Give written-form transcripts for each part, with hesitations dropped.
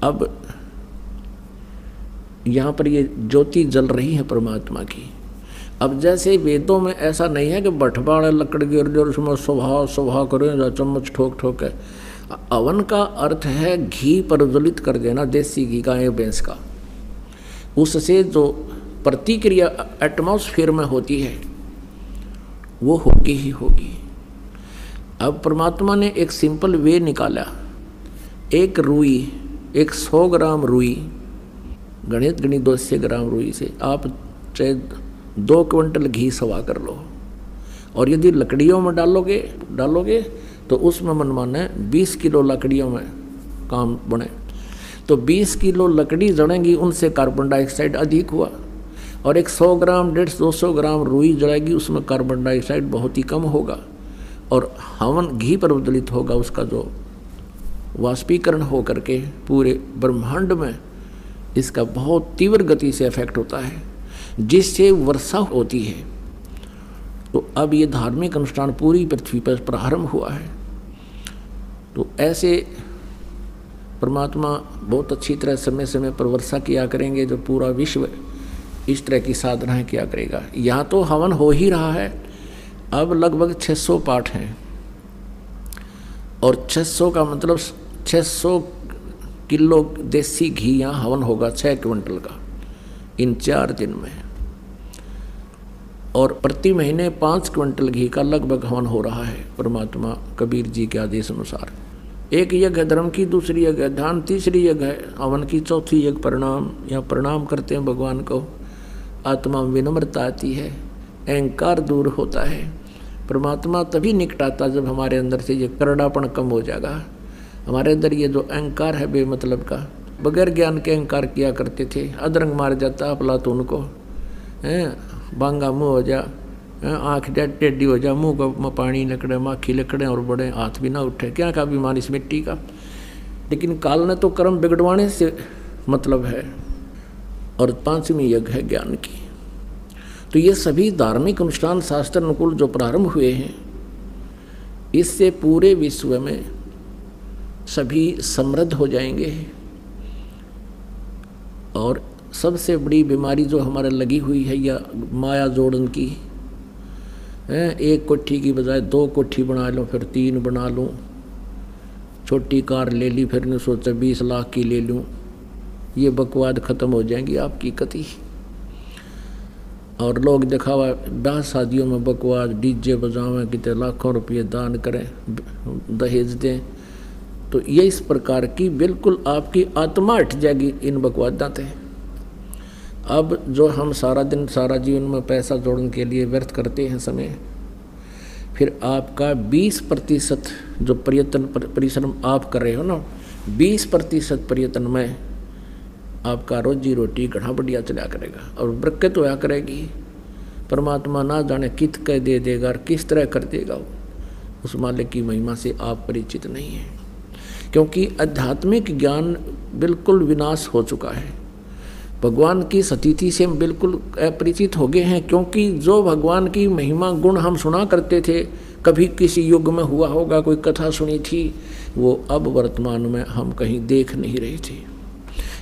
अब यहाँ पर ये ज्योति जल रही है परमात्मा की। अब जैसे वेदों में ऐसा नहीं है कि बठबाड़ लकड़ गिर जो उसमें सुबह सुबह करें या चम्मच ठोक ठोक है। अवन का अर्थ है घी प्रज्वलित कर देना, देसी घी गाय भैंस का। उससे जो प्रतिक्रिया एटमॉस्फेयर में होती है वो होगी ही होगी। अब परमात्मा ने एक सिंपल वे निकाला। एक रुई, एक 100 ग्राम रुई, गणित 200 ग्राम रुई से आप चाहे 2 क्विंटल घी सवा कर लो, और यदि लकड़ियों में डालोगे तो उसमें मनमाना है 20 किलो लकड़ियों में काम बने। तो 20 किलो लकड़ी जड़ेंगी, उनसे कार्बन डाइऑक्साइड अधिक हुआ। और एक 100 ग्राम 150-200 ग्राम रुई जड़ेगी, उसमें कार्बन डाइऑक्साइड बहुत ही कम होगा। और हवन घी प्रज्वलित होगा, उसका जो वाष्पीकरण हो करके पूरे ब्रह्मांड में इसका बहुत तीव्र गति से इफेक्ट होता है, जिससे वर्षा होती है। तो अब ये धार्मिक अनुष्ठान पूरी पृथ्वी पर प्रारंभ हुआ है। तो ऐसे परमात्मा बहुत अच्छी तरह समय समय पर वर्षा किया करेंगे, जो पूरा विश्व इस तरह की साधनाएं किया करेगा। यहाँ तो हवन हो ही रहा है। अब लगभग 600 पाठ हैं, और 600 का मतलब 600 किलो देसी घी यहाँ हवन होगा, 6 क्विंटल का, इन 4 दिन में। और प्रति महीने 5 क्विंटल घी का लगभग हवन हो रहा है परमात्मा कबीर जी के आदेश अनुसार। एक यज्ञ है धर्म की, दूसरी यज्ञ है ध्यान, तीसरी यज्ञ है हवन की, चौथी यज्ञ प्रणाम। यहाँ प्रणाम करते हैं भगवान को, आत्मा में विनम्रता आती है, अहंकार दूर होता है। परमात्मा तभी निकट आता जब हमारे अंदर से ये करड़ापन कम हो जाएगा। हमारे अंदर ये जो अहंकार है बेमतलब का, बगैर ज्ञान के अहंकार किया करते थे। अदरंग मार जाता प्लातून को, बांगा मुँह हो जा, आँख टेढ़ी हो जा, मुँह को पानी लकड़े, माखी लकड़े, और बड़े हाथ भी ना उठे, क्या का बीमार इस मिट्टी का। लेकिन काल ने तो कर्म बिगड़वाने से मतलब है। और 5वीं यज्ञ है ज्ञान की। तो ये सभी धार्मिक अनुष्ठान शास्त्र अनुकूल जो प्रारंभ हुए हैं, इससे पूरे विश्व में सभी समृद्ध हो जाएंगे। और सबसे बड़ी बीमारी जो हमारे लगी हुई है, या माया जोड़न की, एक कोठी की बजाय 2 कोठी बना लूँ, फिर 3 बना लूँ, छोटी कार ले ली, फिर ने सोचा 20 लाख की ले लूँ। ये बकवाद खत्म हो जाएंगी आपकी कति। और लोग दिखावा ब्याह शादियों में बकवाद, डीजे बजावें, कितने लाखों रुपये दान करें, दहेज दें। तो ये इस प्रकार की बिल्कुल आपकी आत्मा हट जाएगी इन बकवादात है। अब जो हम सारा दिन सारा जीवन में पैसा जोड़ने के लिए व्यर्थ करते हैं समय, फिर आपका 20% जो प्रयत्न परिश्रम आप कर रहे हो ना, 20% प्रयत्न में आपका रोजी रोटी घड़ा बढ़िया चला करेगा और बरकत होया करेगी। परमात्मा ना जाने कित कह दे देगा और किस तरह कर देगा, उस मालिक की महिमा से आप परिचित नहीं हैं। क्योंकि आध्यात्मिक ज्ञान बिल्कुल विनाश हो चुका है। भगवान की स्थिति से हम बिल्कुल अपरिचित हो गए हैं। क्योंकि जो भगवान की महिमा गुण हम सुना करते थे, कभी किसी युग में हुआ होगा, कोई कथा सुनी थी, वो अब वर्तमान में हम कहीं देख नहीं रहे थे।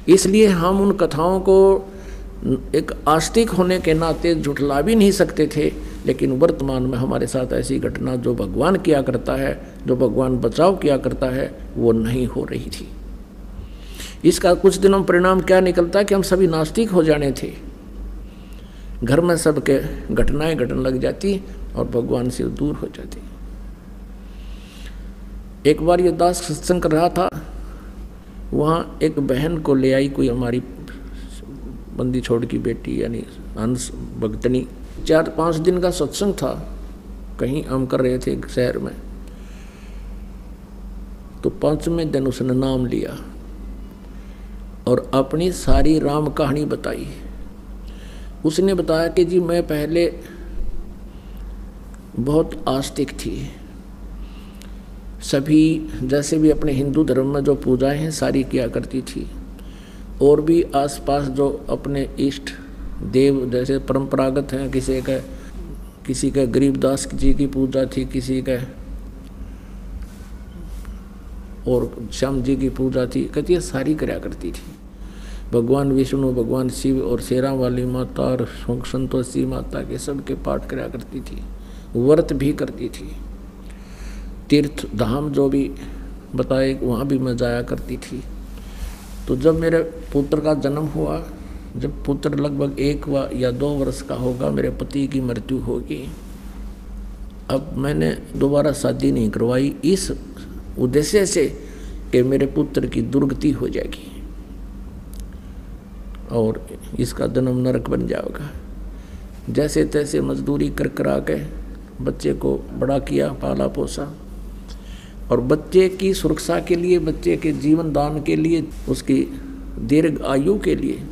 इसलिए हम उन कथाओं को एक आस्तिक होने के नाते झुठला भी नहीं सकते थे। लेकिन वर्तमान में हमारे साथ ऐसी घटना जो भगवान किया करता है, जो भगवान बचाव किया करता है, वो नहीं हो रही थी। इसका कुछ दिनों परिणाम क्या निकलता कि हम सभी नास्तिक हो जाने थे, घर में सबके घटनाएं घटने लग जाती और भगवान से दूर हो जाती। एक बार ये दास सत्संग कर रहा था, वहाँ एक बहन को ले आई कोई हमारी बंदी छोड़ की बेटी, यानी हंस भक्तनी। 4-5 दिन का सत्संग था, कहीं हम कर रहे थे शहर में। तो 5वें दिन उसने नाम लिया और अपनी सारी राम कहानी बताई। उसने बताया कि जी मैं पहले बहुत आस्तिक थी, सभी जैसे भी अपने हिंदू धर्म में जो पूजाएं हैं सारी किया करती थी, और भी आसपास जो अपने इष्ट देव जैसे परंपरागत हैं, किसी का गरीबदास जी की पूजा थी, किसी का और श्याम जी की पूजा थी, कहती है सारी कराया करती थी। भगवान विष्णु, भगवान शिव और शेरा वाली माता और संतोषी माता के सबके पाठ कराया करती थी, व्रत भी करती थी। तीर्थ धाम जो भी बताए वहाँ भी मैं जाया करती थी। तो जब मेरे पुत्र का जन्म हुआ, जब पुत्र लगभग 1 या 2 वर्ष का होगा, मेरे पति की मृत्यु होगी। अब मैंने दोबारा शादी नहीं करवाई इस उद्देश्य से कि मेरे पुत्र की दुर्गति हो जाएगी और इसका जन्म नरक बन जाएगा। जैसे तैसे मजदूरी कर करा के बच्चे को बड़ा किया, पाला पोसा, और बच्चे की सुरक्षा के लिए, बच्चे के जीवन दान के लिए, उसकी दीर्घ आयु के लिए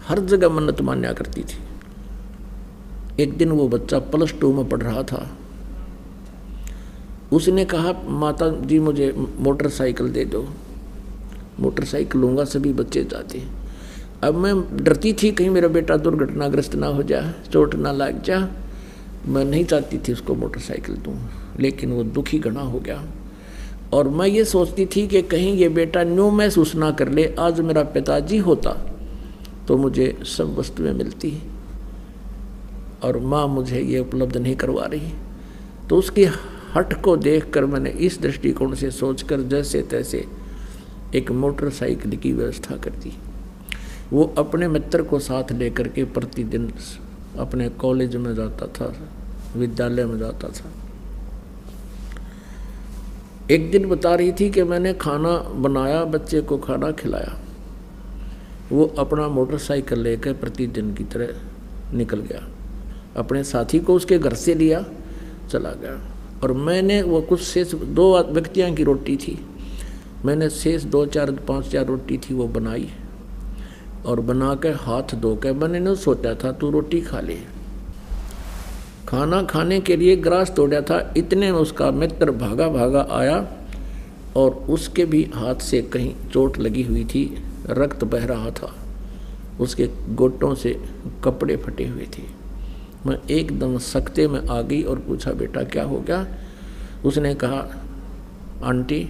हर जगह मन्नत मान्या करती थी। एक दिन वो बच्चा +2 में पढ़ रहा था। उसने कहा माता जी मुझे मोटरसाइकिल दे दो। मोटरसाइकिल लूँगा, सभी बच्चे जाते। अब मैं डरती थी कहीं मेरा बेटा दुर्घटनाग्रस्त ना हो जाए, चोट ना लग जा। मैं नहीं चाहती थी उसको मोटरसाइकिल दूँ, लेकिन वो दुखी घना हो गया। और मैं ये सोचती थी कि कहीं ये बेटा न्यू महसूस ना कर ले, आज मेरा पिताजी होता तो मुझे सब वस्तुएं मिलती और माँ मुझे ये उपलब्ध नहीं करवा रही। तो उसकी हट को देखकर मैंने इस दृष्टिकोण से सोचकर जैसे तैसे एक मोटरसाइकिल की व्यवस्था कर दी। वो अपने मित्र को साथ लेकर के प्रतिदिन अपने कॉलेज में जाता था, विद्यालय में जाता था। एक दिन बता रही थी कि मैंने खाना बनाया, बच्चे को खाना खिलाया। वो अपना मोटरसाइकिल लेकर प्रतिदिन की तरह निकल गया, अपने साथी को उसके घर से लिया, चला गया। और मैंने वो कुछ शेष 2 व्यक्तियों की रोटी थी, मैंने शेष 2-4-5 रोटी थी वो बनाई और बना के हाथ धो के मैंने नहीं सोचा था तू रोटी खा ले। खाना खाने के लिए ग्रास तोड़ा था, इतने में उसका मित्र भागा भागा आया और उसके भी हाथ से कहीं चोट लगी हुई थी, रक्त बह रहा था, उसके गोटों से कपड़े फटे हुए थे। मैं एकदम सख्ते में आ गई और पूछा बेटा क्या हो गया? उसने कहा आंटी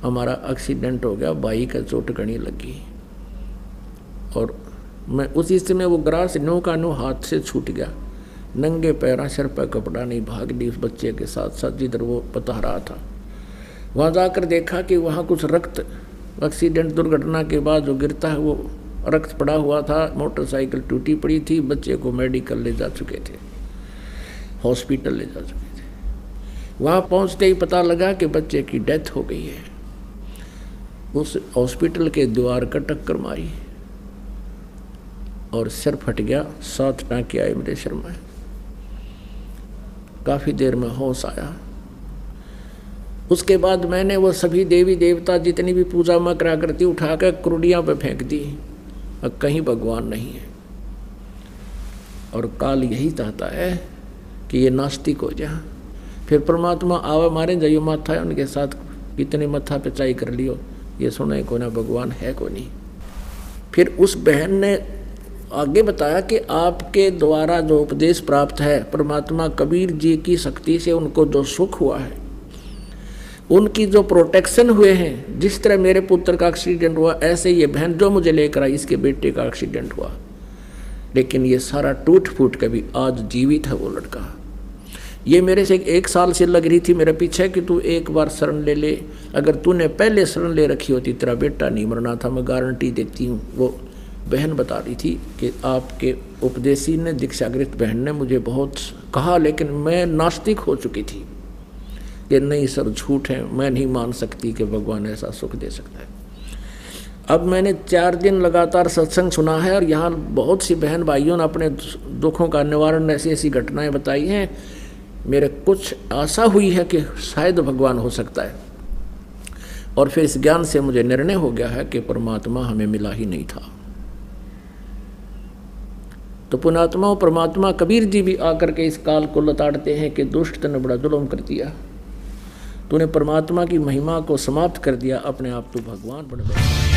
हमारा एक्सीडेंट हो गया, बाइक का चोट कहीं लगी। और मैं उसी समय वो ग्रास नो का नो हाथ से छूट गया, नंगे पैरा, सिर पर कपड़ा नहीं, भाग ली उस बच्चे के साथ साथ जिधर वो बता रहा था। वहाँ जाकर देखा कि वहाँ कुछ रक्त, एक्सीडेंट दुर्घटना के बाद जो गिरता है वो रक्त पड़ा हुआ था। मोटरसाइकिल टूटी पड़ी थी, बच्चे को मेडिकल ले जा चुके थे, हॉस्पिटल ले जा चुके थे। वहाँ पहुँचते ही पता लगा कि बच्चे की डेथ हो गई है। उस हॉस्पिटल के द्वार का टक्कर मारी और सिर फट गया, 7 टाँके आए मेरे सिर में। काफ़ी देर में होश आया। उसके बाद मैंने वो सभी देवी देवता जितनी भी पूजा में करा करती उठा कर कुर्डियाँ पे फेंक दी, अब कहीं भगवान नहीं है। और काल यही चाहता है कि ये नास्तिक हो जाए, फिर परमात्मा आवे मारे जाइयो माथा है उनके साथ, कितने मत्था पे चाई कर लियो, ये सुने को ना भगवान है को नहीं। फिर उस बहन ने आगे बताया कि आपके द्वारा जो उपदेश प्राप्त है परमात्मा कबीर जी की शक्ति से उनको जो सुख हुआ है, उनकी जो प्रोटेक्शन हुए हैं, जिस तरह मेरे पुत्र का एक्सीडेंट हुआ ऐसे ये बहन जो मुझे लेकर आई इसके बेटे का एक्सीडेंट हुआ, लेकिन ये सारा टूट फूट के भी आज जीवित है वो लड़का। ये मेरे से 1 साल से लग रही थी मेरे पीछे कि तू एक बार शरण ले ले, अगर तूने पहले शरण ले रखी होती तेरा बेटा नहीं मरना था, मैं गारंटी देती हूँ। वो बहन बता रही थी कि आपके उपदेशी ने, दीक्षागृत बहन ने मुझे बहुत कहा, लेकिन मैं नास्तिक हो चुकी थी कि नहीं सर झूठ है, मैं नहीं मान सकती कि भगवान ऐसा सुख दे सकता है। अब मैंने 4 दिन लगातार सत्संग सुना है और यहाँ बहुत सी बहन भाइयों ने अपने दुखों का निवारण, ऐसी ऐसी घटनाएं बताई हैं। मेरे कुछ आशा हुई है कि शायद भगवान हो सकता है, और फिर इस ज्ञान से मुझे निर्णय हो गया है कि परमात्मा हमें मिला ही नहीं था। तो पुणात्मा परमात्मा कबीर जी भी आकर के इस काल को लताड़ते हैं कि दुष्ट ने बड़ा जुल्म कर दिया, तूने परमात्मा की महिमा को समाप्त कर दिया, अपने आप तू भगवान बन गया।